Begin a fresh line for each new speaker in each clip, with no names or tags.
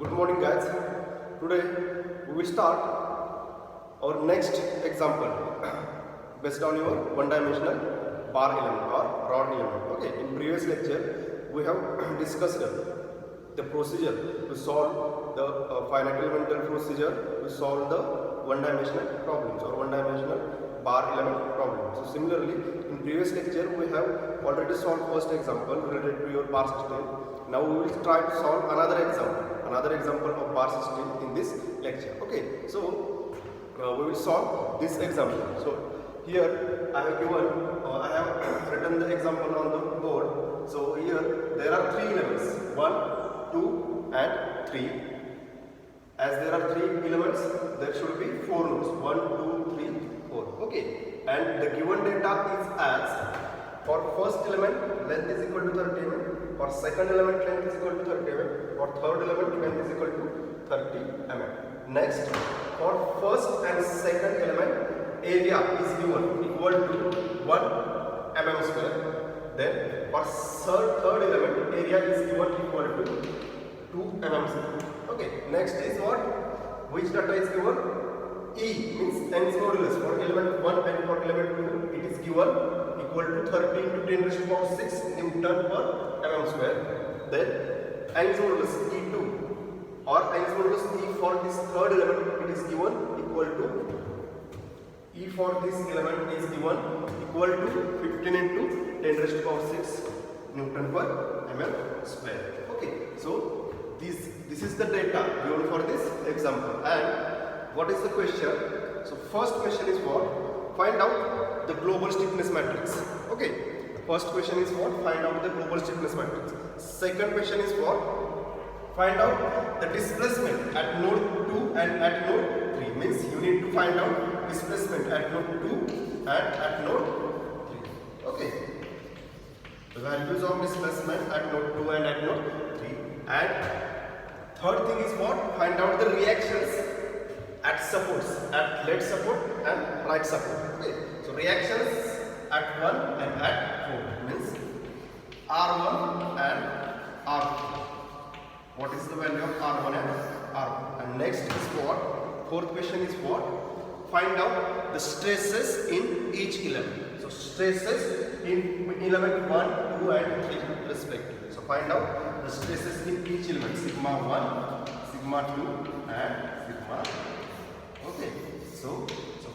Good morning guys. Today we will start our next example based on your one-dimensional bar element or rod element. Okay, in previous lecture we have discussed the procedure to solve the finite elemental procedure to solve the one-dimensional problems or one-dimensional bar element problems. So similarly, in previous lecture we have already solved first example related to your bar system. Now we will try to solve another example of bar system in this lecture. Okay, so we will solve this example. So here I have written the example on the board. So here there are three elements, 1, 2 and 3. As there are three elements, there should be 4 nodes, 1, 2, 3, 4. Okay, and the given data is as for first element length is equal to 30 mm, for second element length is equal to 30 mm, for third element length is equal to 30 mm. Next, for first and second element area is given equal to 1 mm square. Then for third element area is given equal to 2 mm square. Okay, next is what? Which data is given? E means Young's modulus for element 1 and for element 2 it is given equal to 30 into 10 raised to the power 6 Newton per mm square. Then Young's modulus E2 or Young's modulus E for this third element it is given equal to E for this element is given equal to 15 into 10 raised to the power 6 Newton per mm square. Okay, so this is the data given for this example. And what is the question? So first question is what? Find out the global stiffness matrix. Okay, first question is what? Find out the global stiffness matrix. Second question is what? Find out the displacement at node 2 and at node 3. Means you need to find out displacement at node 2 and at node 3. Okay, the values of displacement at node 2 and at node 3. And third thing is what? Find out the reactions at supports, at left support and right support. Okay, so reactions at 1 and at 4 means R1 and R2. What is the value of R1 and R2? And next is what? Fourth question is what? Find out the stresses in each element. So stresses in element 1, 2 and 3 respectively. So find out the stresses in each element, sigma 1, sigma 2 and sigma 3. Okay, so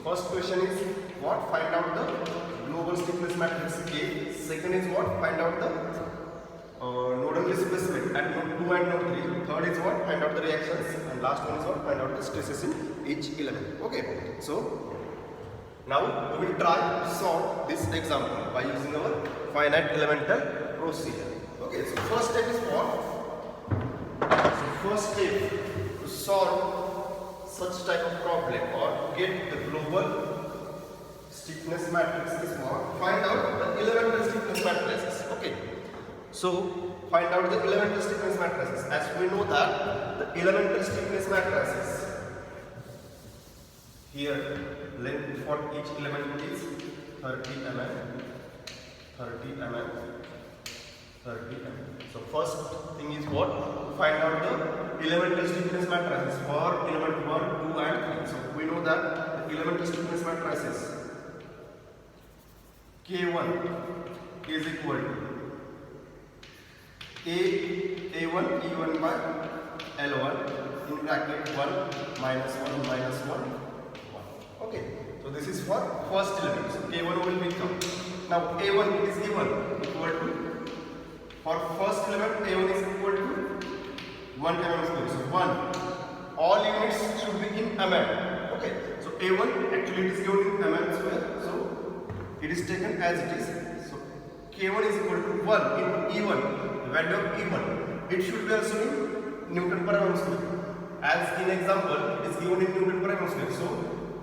first question is what? Find out the global stiffness matrix K. Second is what? Find out the nodal displacement at node 2 and node 3. Third is what? Find out the reactions. And last one is what? Find out the stresses in each element. Okay, so now we will try to solve this example by using our finite elemental procedure. Okay, so first step is what? So first step to solve such type of problem or to get the global stiffness matrix is what? Find out the elemental stiffness matrices. Okay, so find out the elemental stiffness matrices. As we know that the elemental stiffness matrices here length for each element is 30 mm, 30 mm, 30 mm. So first thing is what? Find out the elemental stiffness matrices for element 1, 2 and 3. So we know that the elemental stiffness matrices K1 is equal to A1 E1 by L1 in bracket 1 minus 1 minus 1 1. Okay, so this is for first element. So K1 will become, now A1 is given equal to, for first element A1 is equal to 1 mm square. So 1, all units should be in mm. Okay, so A1 actually it is given in mm square. So it is taken as it is. So K1 is equal to 1 into E1, the value of E1. It should be also in Newton per mm square. As in example, it is given in Newton per mm square. So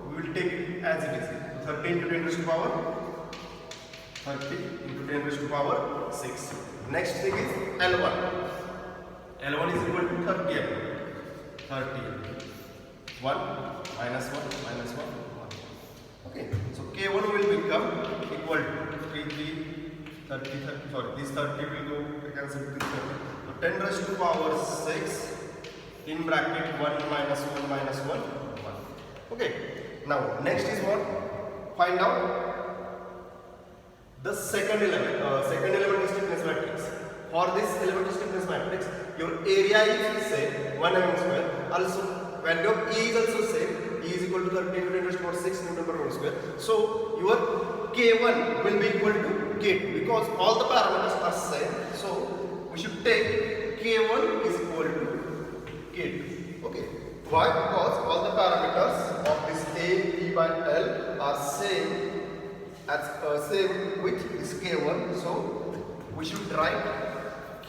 we will take it as it is. 30 into 10 raised to the power 30 into 10 raised to the power 6. Next thing is L1. L1 is equal to 30 mm. 30 1 minus 1 minus 1 1. Okay, so K1 will become equal to 30 sorry, this 30 will go cancel with this 30. So 10 raised to the power 6 in bracket 1 minus 1 minus 1 1. Okay, now next is what? Find out the second element stiffness matrix. For this element stiffness matrix, your area is same 1 mm square. Also value of E is also same. E is equal to 13 × 10 ⁻⁶ Newton per meter square. So your K1 will be equal to K2 because all the parameters are same. So we should take K1 is equal to K2. Okay. Why? Because all the parameters of this A, B by L are same with this K1. So we should write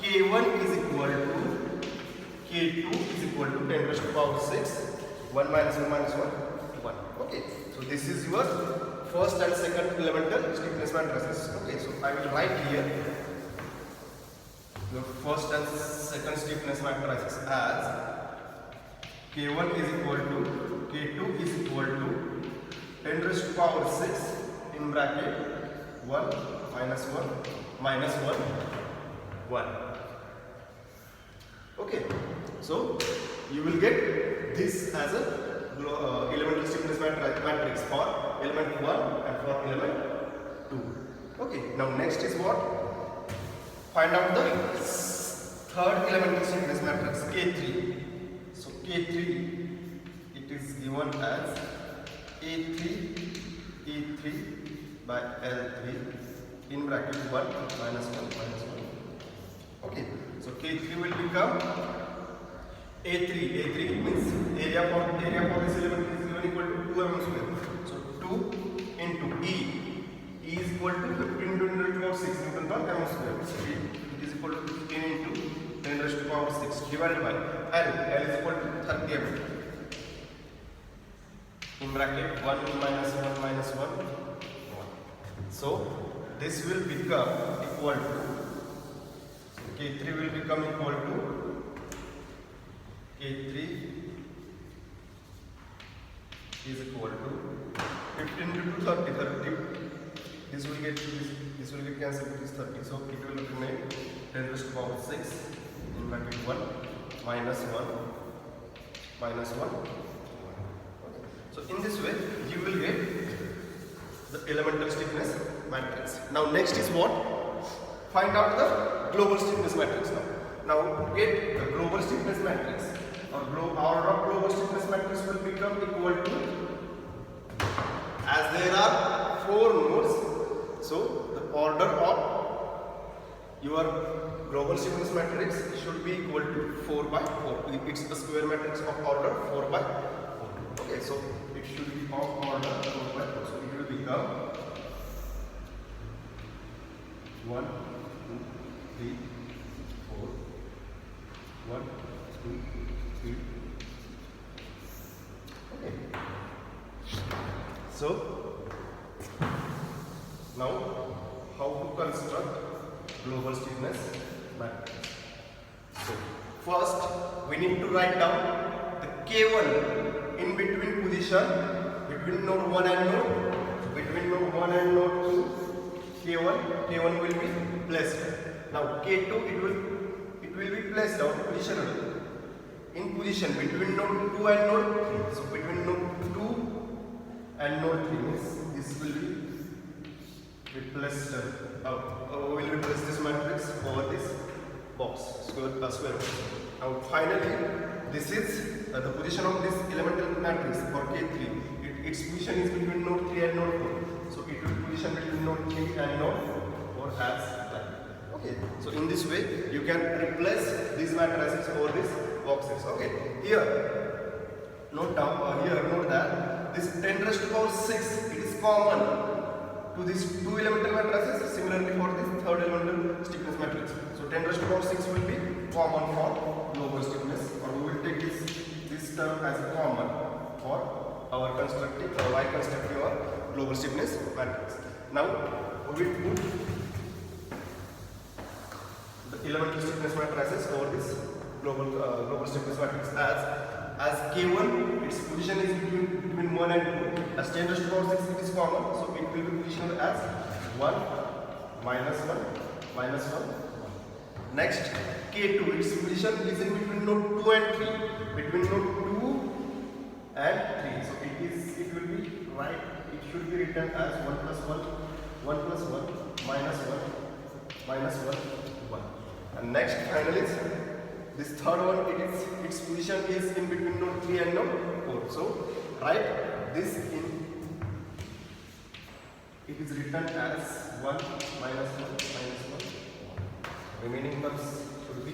K1 is equal to K2 is equal to 10⁻⁶ 1 minus 1 minus 1 1. Okay. So this is your first and second elemental stiffness matrices. Okay. So I will write here your first and second stiffness matrices as K1 is equal to K2 is equal to 10⁻⁶ in bracket 1 minus 1 minus 1 1. Okay, so you will get this as a elemental stiffness matrix for element 1 and for element 2. Okay, now next is what? Find out the third elemental stiffness matrix K3. So K3, it is given as A3 E3 by L3 in bracket 1 minus 1 minus 1. Okay, so K3 will become A3 means area for this element is given equal to 2 mm square. So 2 into E is equal to 15 × 10⁻⁶ Newton per mm square. So it is equal to 15 into 10⁻⁶ divided by L is equal to 30 mm in bracket 1 minus 1 minus 1 1. So this will become equal to, so K3 will become equal to K3 is equal to 15 into 30 this will get cancelled with this 30. So it will remain 10⁻⁶ in bracket 1 minus 1 minus 1 1. So in this way you will get the elemental stiffness matrix. Now next is what? Find out the global stiffness matrix now. Now to get the global stiffness matrix, order of global stiffness matrix will become equal to, as there are 4 nodes, so the order of your global stiffness matrix should be equal to 4 by 4. It's the square matrix of order 4 by 4. Okay, so it should be of order 4 by 4. So it will become 1 2 3 4 1 2 3. Okay. So now how to construct global stiffness matrix? So first we need to write down the K1 in between position between node 1 and node 2. K1 will be placed. Now K2 it will be placed out positionally in position between node 2 and node 3. So between node 2 and node 3 means this will be replaced. Will replace this matrix over this box, square box. Now finally, this is the position of this elemental matrix for K3. Its position is between node 3 and node 4. So it will position between node 3 and node 4 as that. Okay. So in this way, you can replace these matrices over these boxes. Okay. Here, note that this 10⁻⁶ it is common to these 2 elemental matrices. Similarly for this third elemental stiffness matrix. So 10⁻⁶ will be common for global stiffness, or we will take this term as a common for our constructing our global stiffness matrix. Now we will put the elemental stiffness matrices over this global stiffness matrix as K1 its position is between 1 and 2. As 10⁻⁶ it is common, so it will be positioned as 1 minus 1 minus 1. Next K2, its position is in between node 2 and 3. Between node 2 and 3. So it will be right. It should be written as 1 plus 1, 1 plus 1, minus 1, minus 1, 1. And next final is this third one. Its position is in between node 3 and node 4. So write this in. It is written as 1 minus 1 minus 1. Remaining terms should be